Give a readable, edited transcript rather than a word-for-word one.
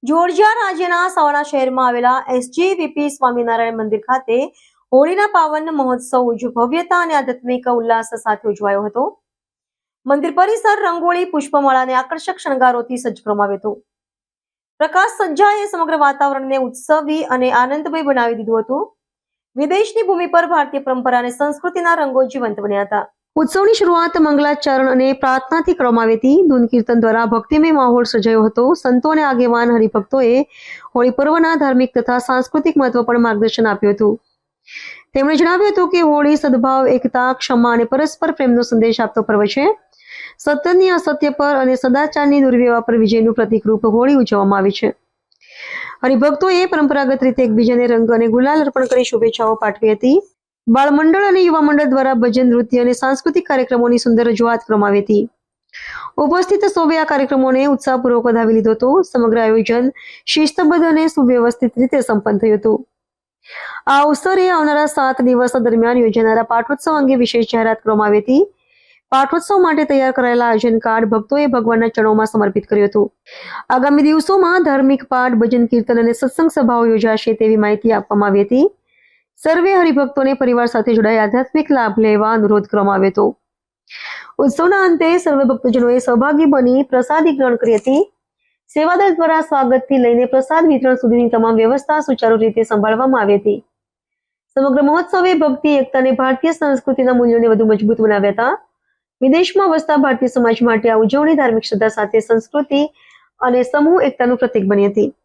Georgia રાજ્યના સવાના શહેરમાં આવેલા એસજીવીપી સ્વામિનારાયણ મંદિર ખાતે હોળીના પાવન મહોત્સવ ભવ્યતા અને આધ્યાત્મિક ઉલ્લાસ સાથે ઉજવાયો હતો. મંદિર પરિસર રંગોળી, પુષ્પમાળા અને આકર્ષક શણગારોથી સજ્જ કરવામાં આવ્યો હતો. પ્રકાશ સજ્જાએ સમગ્ર વાતાવરણને ઉત્સવી અને આનંદમય બનાવી દીધું હતું. વિદેશની ભૂમિ પર ભારતીય પરંપરા અને સંસ્કૃતિના રંગો જીવંત બન્યા હતા. ઉત્સવની શરૂઆત મંગલાચરણ અને પ્રાર્થનાથી કરવામાં આવી હતી. ધૂન કીર્તન દ્વારા ભક્તિમય માહોલ સર્જાયો હતો. સંતો અને આગેવાન હરિભક્તોએ હોળી પર્વના ધાર્મિક તથા સાંસ્કૃતિક મહત્વ પર માર્ગદર્શન આપ્યું હતું. તેમણે જણાવ્યું હતું કે હોળી સદભાવ, એકતા, ક્ષમા અને પરસ્પર પ્રેમનો સંદેશ આપતો પર્વ છે. સત્યની અસત્ય પર અને સદાચારની દુર્વ્યવહાર પર વિજયનું પ્રતીકરૂપ હોળી ઉજવવામાં આવી છે. હરિભક્તોએ પરંપરાગત રીતે એકબીજાને રંગ અને ગુલાલ અર્પણ કરી શુભેચ્છાઓ પાઠવી હતી. બાળમંડળ અને યુવા મંડળ દ્વારા ભજન, નૃત્ય અને સાંસ્કૃતિક કાર્યક્રમોની સુંદર રજૂઆત કરવામાં આવી હતી. ઉપસ્થિત સૌએ આ કાર્યક્રમોને ઉત્સાહપૂર્વક વધાવી લીધો હતો. સમગ્ર આયોજન શિસ્તબદ્ધ અને સુવ્યવસ્થિત રીતે સંપન્ન થયું હતું. આ અવસરે આવનારા 7 દિવસ દરમિયાન યોજાનારા પાઠોત્સવ અંગે વિશેષ જાહેરાત કરવામાં આવી હતી. પાઠોત્સવ માટે તૈયાર કરાયેલા આયોજન કાર્ડ ભક્તોએ ભગવાનના ચરણોમાં સમર્પિત કર્યું હતું. આગામી દિવસોમાં ધાર્મિક પાઠ, ભજન, કીર્તન અને સત્સંગ સભાઓ યોજાશે તેવી માહિતી આપવામાં આવી હતી. સર્વે હરિભક્તોને પરિવાર સાથે જોડાઈ આધ્યાત્મિક લાભ લેવા અનુરોધ કરવામાં આવ્યો હતો. ઉત્સવના અંતે સર્વે ભક્તજનોએ સહભાગી બની પ્રસાદી ગ્રહણ કરી હતી. સેવાદળ દ્વારા સ્વાગતથી લઈને પ્રસાદ વિતરણ સુધીની તમામ વ્યવસ્થા સુચારુ રીતે સંભાળવામાં આવી હતી. સમગ્ર મહોત્સવે ભક્તિ, એકતા અને ભારતીય સંસ્કૃતિના મૂલ્યોને વધુ મજબૂત બનાવ્યા હતા. વિદેશમાં વસતા ભારતીય સમાજ માટે આ ઉજવણી ધાર્મિક શ્રદ્ધા સાથે સંસ્કૃતિ અને સમૂહ એકતાનું પ્રતીક બની હતી.